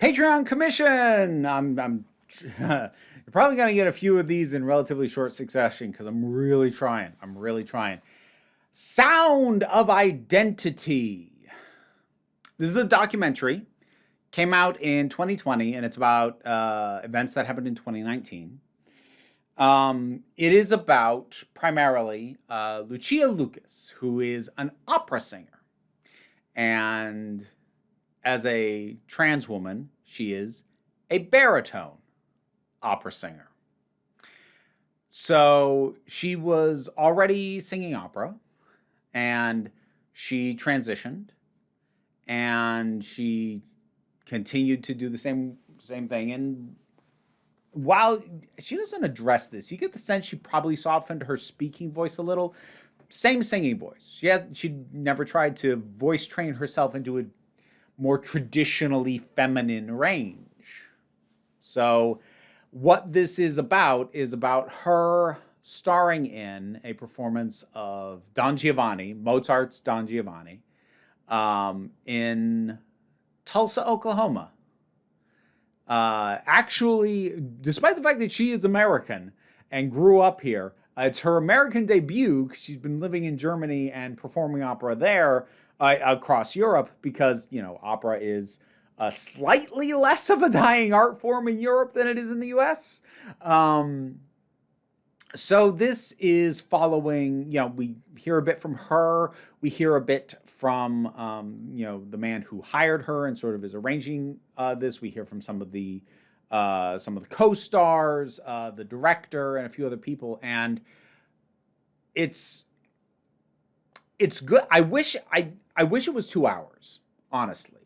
Patreon commission. You're probably going to get a few of these in relatively short succession because I'm really trying. Sound of Identity. This is a documentary. Came out in 2020, and it's about events that happened in 2019. It is about primarily Luchia Lucas, who is an opera singer. And as a trans woman, she is a baritone opera singer. So she was already singing opera, and she transitioned, and she continued to do the same thing. And while she doesn't address this, you get the sense she probably softened her speaking voice a little. Same singing voice. She never tried to voice train herself into a more traditionally feminine range. So what this is about her starring in a performance of Don Giovanni, Mozart's Don Giovanni, in Tulsa, Oklahoma. Actually, despite the fact that she is American and grew up here, it's her American debut. She's been living in Germany and performing opera there across Europe because, opera is slightly less of a dying art form in Europe than it is in the US. So this is following, we hear a bit from her. We hear a bit from, the man who hired her and sort of is arranging this. We hear from some of the co-stars, the director, and a few other people. And it's good. I wish it was 2 hours, honestly,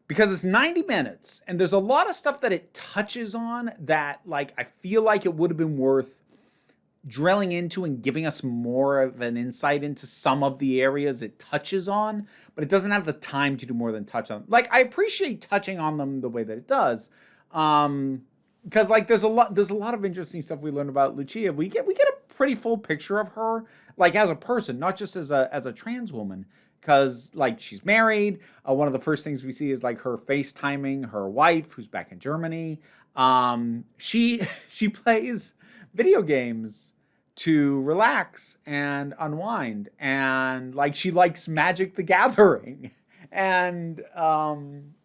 because it's 90 minutes and there's a lot of stuff that it touches on that, I feel like it would have been worth drilling into and giving us more of an insight into some of the areas it touches on, but it doesn't have the time to do more than touch on. I appreciate touching on them the way that it does, because there's a lot of interesting stuff we learn about Luchia. We get a pretty full picture of her, as a person, not just as a trans woman, because she's married. One of the first things we see is her FaceTiming her wife, who's back in Germany. She plays video games to relax and unwind, and she likes Magic the Gathering, and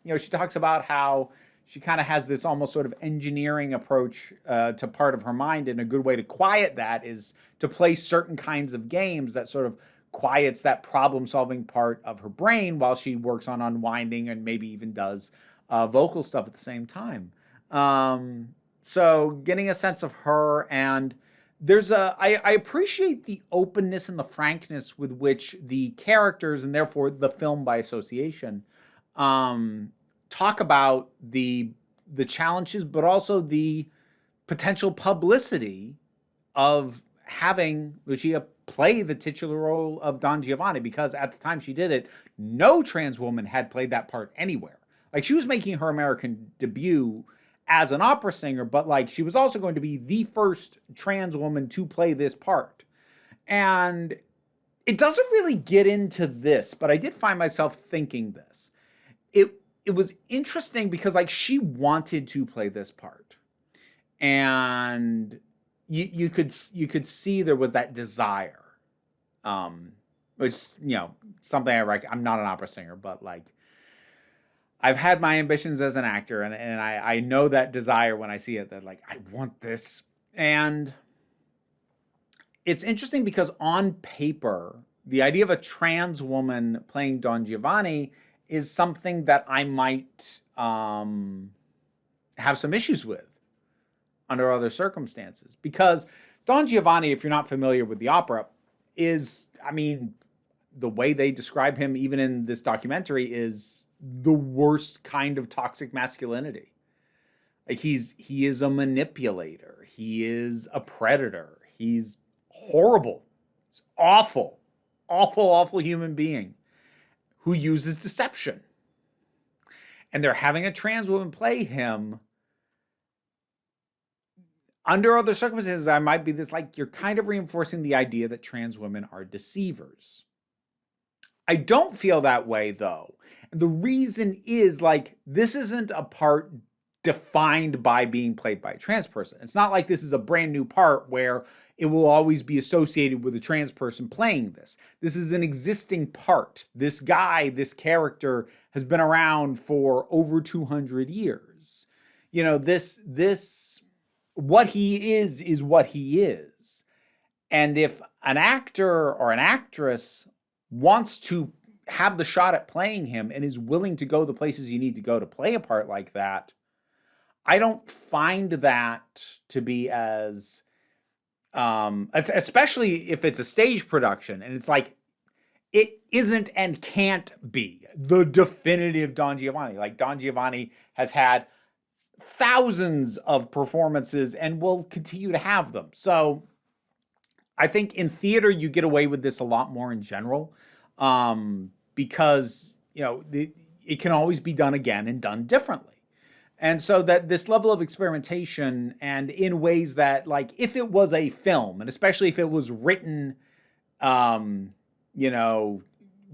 she talks about how she kind of has this almost sort of engineering approach to part of her mind, and a good way to quiet that is to play certain kinds of games that sort of quiets that problem-solving part of her brain while she works on unwinding and maybe even does vocal stuff at the same time. So getting a sense of her, and I appreciate the openness and the frankness with which the characters, and therefore the film by association, talk about the challenges, but also the potential publicity of having Luchia play the titular role of Don Giovanni, because at the time she did it, no trans woman had played that part anywhere. She was making her American debut as an opera singer, but she was also going to be the first trans woman to play this part. And it doesn't really get into this, but I did find myself thinking this. It was interesting because she wanted to play this part. And you could see there was that desire. Which, something I'm not an opera singer, but I've had my ambitions as an actor, and I know that desire when I see it, that I want this. And it's interesting because on paper, the idea of a trans woman playing Don Giovanni is something that I might have some issues with under other circumstances. Because Don Giovanni, if you're not familiar with the opera, is, the way they describe him, even in this documentary, is the worst kind of toxic masculinity. He is a manipulator. He is a predator. He's horrible. He's awful, awful, awful human being who uses deception. And they're having a trans woman play him. Under other circumstances, I might be this, you're kind of reinforcing the idea that trans women are deceivers. I don't feel that way though. And the reason is like this isn't a part defined by being played by a trans person. It's not like this is a brand new part where it will always be associated with a trans person playing this. This is an existing part. This guy, this character has been around for over 200 years. You know, this what he is what he is. And if an actor or an actress wants to have the shot at playing him and is willing to go the places you need to go to play a part like that, I don't find that to be as especially if it's a stage production and it's like it isn't and can't be the definitive Don Giovanni. Like Don Giovanni has had thousands of performances and will continue to have them. So I think in theater you get away with this a lot more in general, because you know it can always be done again and done differently. And so that this level of experimentation and in ways that, like, if it was a film, and especially if it was written, you know,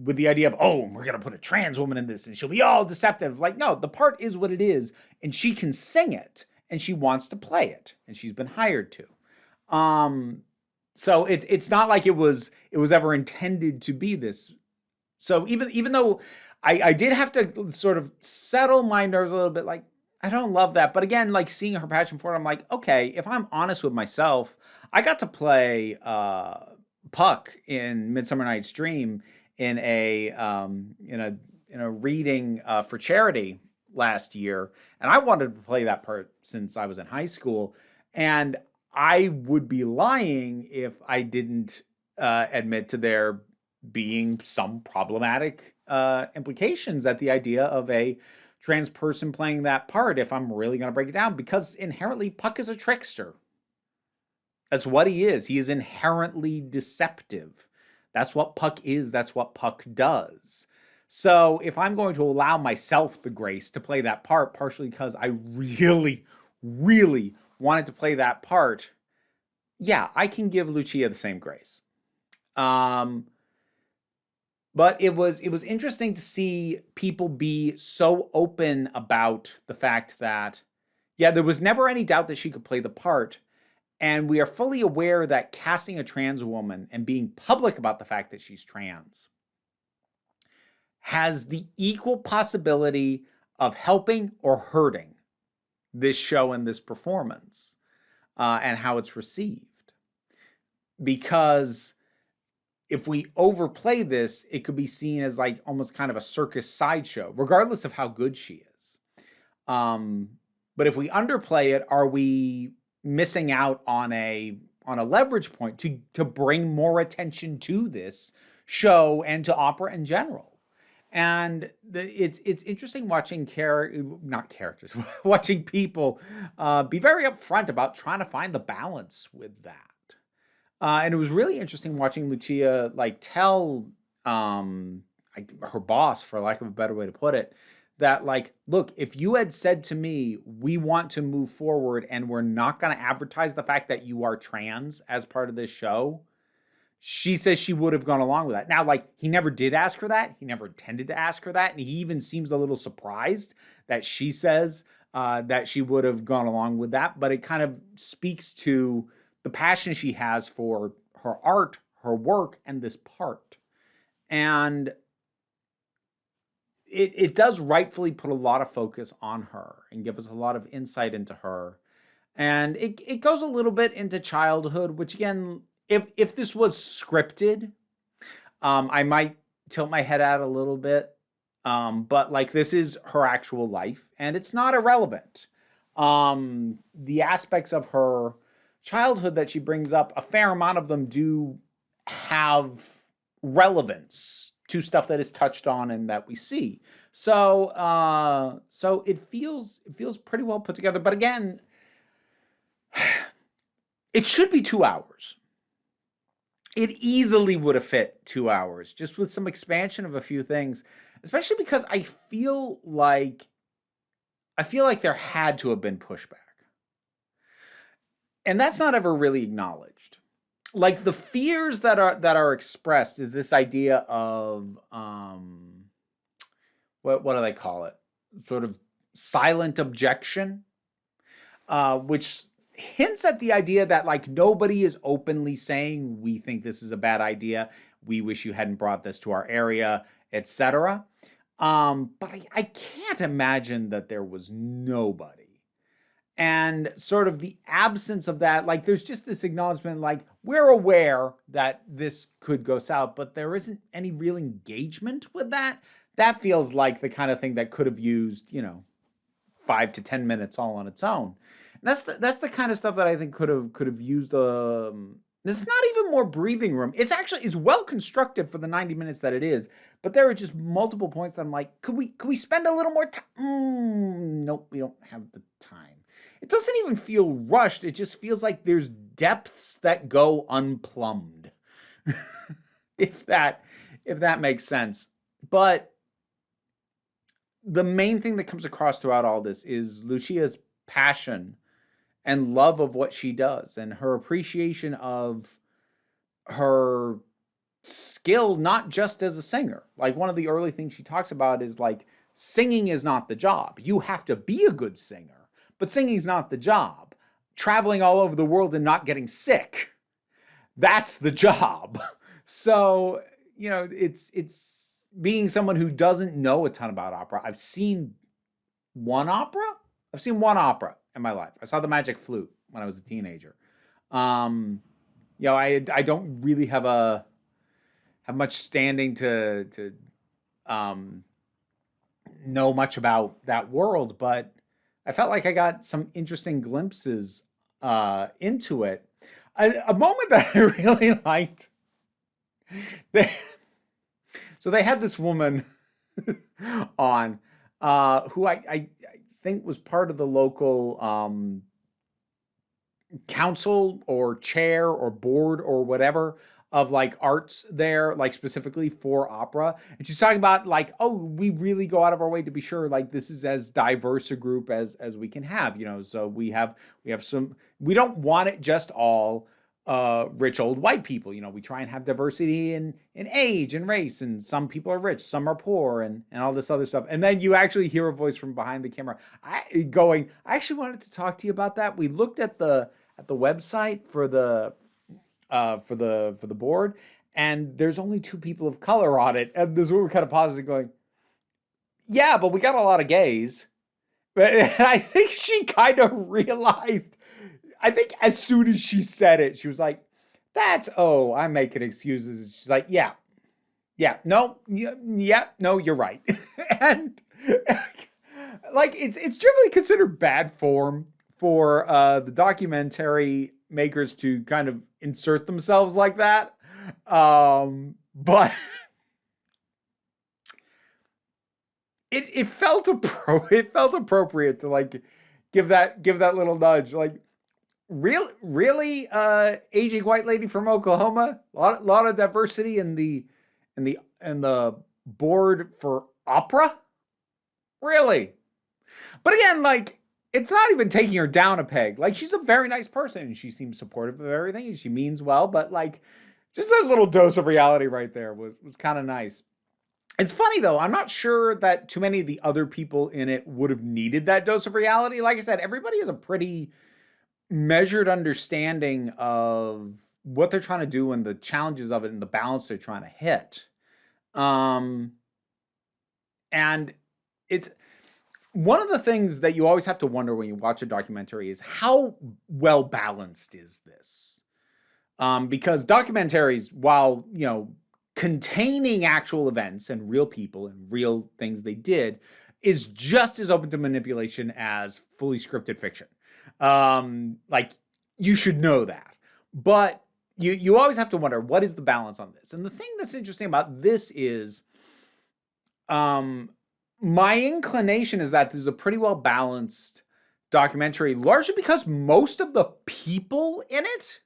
with the idea of, oh, we're going to put a trans woman in this and she'll be all deceptive. Like, no, the part is what it is and she can sing it and she wants to play it and she's been hired to. So it's not like it was ever intended to be this. So even though I did have to sort of settle my nerves a little bit, like, I don't love that. But again, like seeing her passion for it, I'm like, okay, if I'm honest with myself, I got to play Puck in Midsummer Night's Dream in a reading for charity last year. And I wanted to play that part since I was in high school. And I would be lying if I didn't admit to there being some problematic implications at the idea of a trans person playing that part, if I'm really going to break it down, because inherently Puck is a trickster. That's what he is. He is inherently deceptive. That's what Puck is. That's what Puck does. So if I'm going to allow myself the grace to play that part, partially because I really, really wanted to play that part, yeah, I can give Luchia the same grace. But it was interesting to see people be so open about the fact that, yeah, there was never any doubt that she could play the part. And we are fully aware that casting a trans woman and being public about the fact that she's trans has the equal possibility of helping or hurting this show and this performance and how it's received. Because if we overplay this, it could be seen as like almost kind of a circus sideshow, regardless of how good she is. But if we underplay it, are we missing out on a leverage point to bring more attention to this show and to opera in general? And it's interesting watching watching people be very upfront about trying to find the balance with that. And it was really interesting watching Luchia like tell her boss, for lack of a better way to put it, that like, look, if you had said to me, we want to move forward and we're not going to advertise the fact that you are trans as part of this show, she says she would have gone along with that. Now, like, he never did ask her that. He never intended to ask her that. And he even seems a little surprised that she says that she would have gone along with that. But it kind of speaks to the passion she has for her art, her work, and this part. And it does rightfully put a lot of focus on her and give us a lot of insight into her. And it goes a little bit into childhood, which again, if this was scripted, I might tilt my head out a little bit. But like, this is her actual life and it's not irrelevant. The aspects of her childhood that she brings up, a fair amount of them do have relevance to stuff that is touched on and that we see. So it feels pretty well put together. But again, it should be 2 hours. It easily would have fit 2 hours, just with some expansion of a few things, especially because I feel like there had to have been pushback. And that's not ever really acknowledged. like the fears that are expressed is this idea of what do they call it? Sort of silent objection, which hints at the idea that like nobody is openly saying we think this is a bad idea, we wish you hadn't brought this to our area, etc. But I can't imagine that there was nobody. And sort of the absence of that, like there's just this acknowledgement, like we're aware that this could go south, but there isn't any real engagement with that. That feels like the kind of thing that could have used, 5 to 10 minutes all on its own. And that's the kind of stuff that I think could have used. It's not even more breathing room. It's well constructed for the 90 minutes that it is, but there are just multiple points that I'm like, could we spend a little more time? Nope, we don't have the time. It doesn't even feel rushed. It just feels like there's depths that go unplumbed. if that makes sense. But the main thing that comes across throughout all this is Luchia's passion and love of what she does and her appreciation of her skill, not just as a singer. Like one of the early things she talks about is like, singing is not the job. You have to be a good singer. But singing's not the job. Traveling all over the world and not getting sick, that's the job. So, it's being someone who doesn't know a ton about opera. I've seen one opera in my life. I saw The Magic Flute when I was a teenager. I don't really have much standing to know much about that world, but I felt like I got some interesting glimpses into it. A moment that I really liked. So they had this woman on who I think was part of the local council or chair or board or whatever of like arts there, like specifically for opera. And she's talking about like, oh, we really go out of our way to be sure like this is as diverse a group as we can have, so we have some, we don't want it just all rich old white people. We try and have diversity in age and race, and some people are rich, some are poor, and all this other stuff. And then you actually hear a voice from behind the camera I actually wanted to talk to you about that. We looked at the website for the board, and there's only 2 people of color on it. And this woman kind of pauses and going, yeah, but we got a lot of gays. And I think she kind of realized, I think as soon as she said it, she was like, I'm making excuses. She's like, yeah, no, you're right. And like, it's generally considered bad form for the documentary makers to kind of insert themselves like that. But it felt appropriate to like give that little nudge. Like, really aging white lady from Oklahoma, lot of diversity in the board for opera, really. But again, like, it's not even taking her down a peg. Like, she's a very nice person and she seems supportive of everything and she means well, but like, just a little dose of reality right there was kind of nice. It's funny though, I'm not sure that too many of the other people in it would have needed that dose of reality. Like I said, everybody has a pretty measured understanding of what they're trying to do and the challenges of it and the balance they're trying to hit. And it's one of the things that you always have to wonder when you watch a documentary is how well balanced is this? Because documentaries, while, containing actual events and real people and real things they did, is just as open to manipulation as fully scripted fiction. Like, you should know that. But you always have to wonder, what is the balance on this? And the thing that's interesting about this is, my inclination is that this is a pretty well balanced documentary, largely because most of the people in it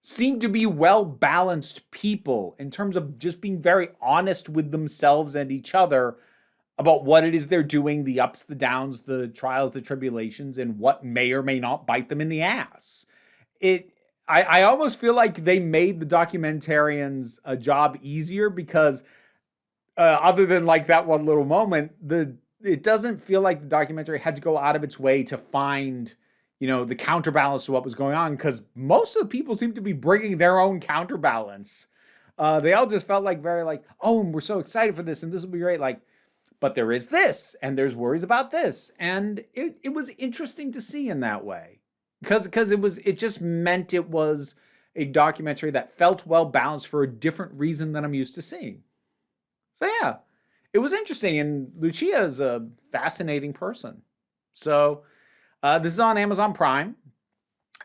seem to be well-balanced people in terms of just being very honest with themselves and each other about what it is they're doing, the ups, the downs, the trials, the tribulations, and what may or may not bite them in the ass. I almost feel like they made the documentarians a job easier because other than like that one little moment, it doesn't feel like the documentary had to go out of its way to find, the counterbalance to what was going on, because most of the people seem to be bringing their own counterbalance. They all just felt like very like, oh, and we're so excited for this, and this will be great. Like, but there is this, and there's worries about this, and it was interesting to see in that way, because it just meant it was a documentary that felt well balanced for a different reason than I'm used to seeing. So yeah, it was interesting, and Luchia is a fascinating person. So this is on Amazon Prime.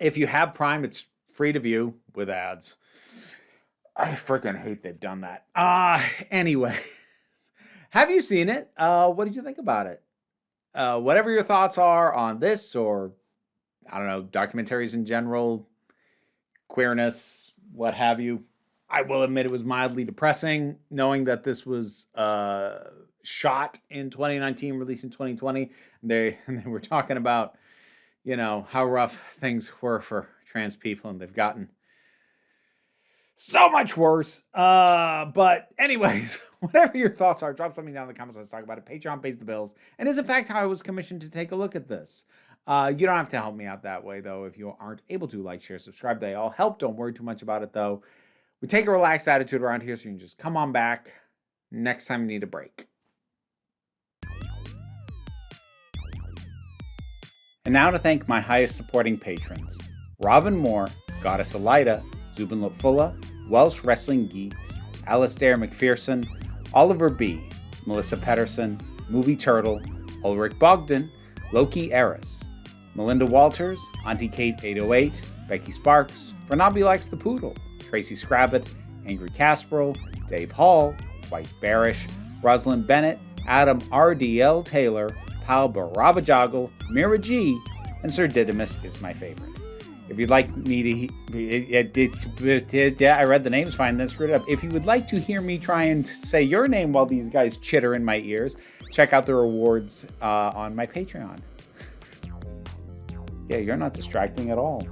If you have Prime, it's free to view with ads. I freaking hate they've done that. Anyway, have you seen it? What did you think about it? Whatever your thoughts are on this, or I don't know, documentaries in general, queerness, what have you. I will admit it was mildly depressing knowing that this was shot in 2019, released in 2020. They were talking about, how rough things were for trans people, and they've gotten so much worse. But anyways, whatever your thoughts are, drop something down in the comments. Let's talk about it. Patreon pays the bills, and is in fact how I was commissioned to take a look at this. You don't have to help me out that way, though, if you aren't able to. Like, share, subscribe. They all help. Don't worry too much about it, though. We take a relaxed attitude around here, so you can just come on back next time you need a break. And now to thank my highest supporting patrons: Robin Moore, Goddess Elida, Zubin Lotfula, Welsh Wrestling Geeks, Alistair McPherson, Oliver B., Melissa Pedersen, Movie Turtle, Ulrich Bogdan, Loki Eris, Melinda Walters, Auntie Kate 808, Becky Sparks, Fernabi Likes the Poodle, Tracy Scrabbit, Angry Casperel, Dave Hall, White Bearish, Rosalind Bennett, Adam RDL Taylor, Pal Barabajoggle, Mira G, and Sir Didymus is my favorite. If you'd like me to... I read the names fine, then screwed it up. If you would like to hear me try and say your name while these guys chitter in my ears, check out the rewards on my Patreon. Yeah, you're not distracting at all.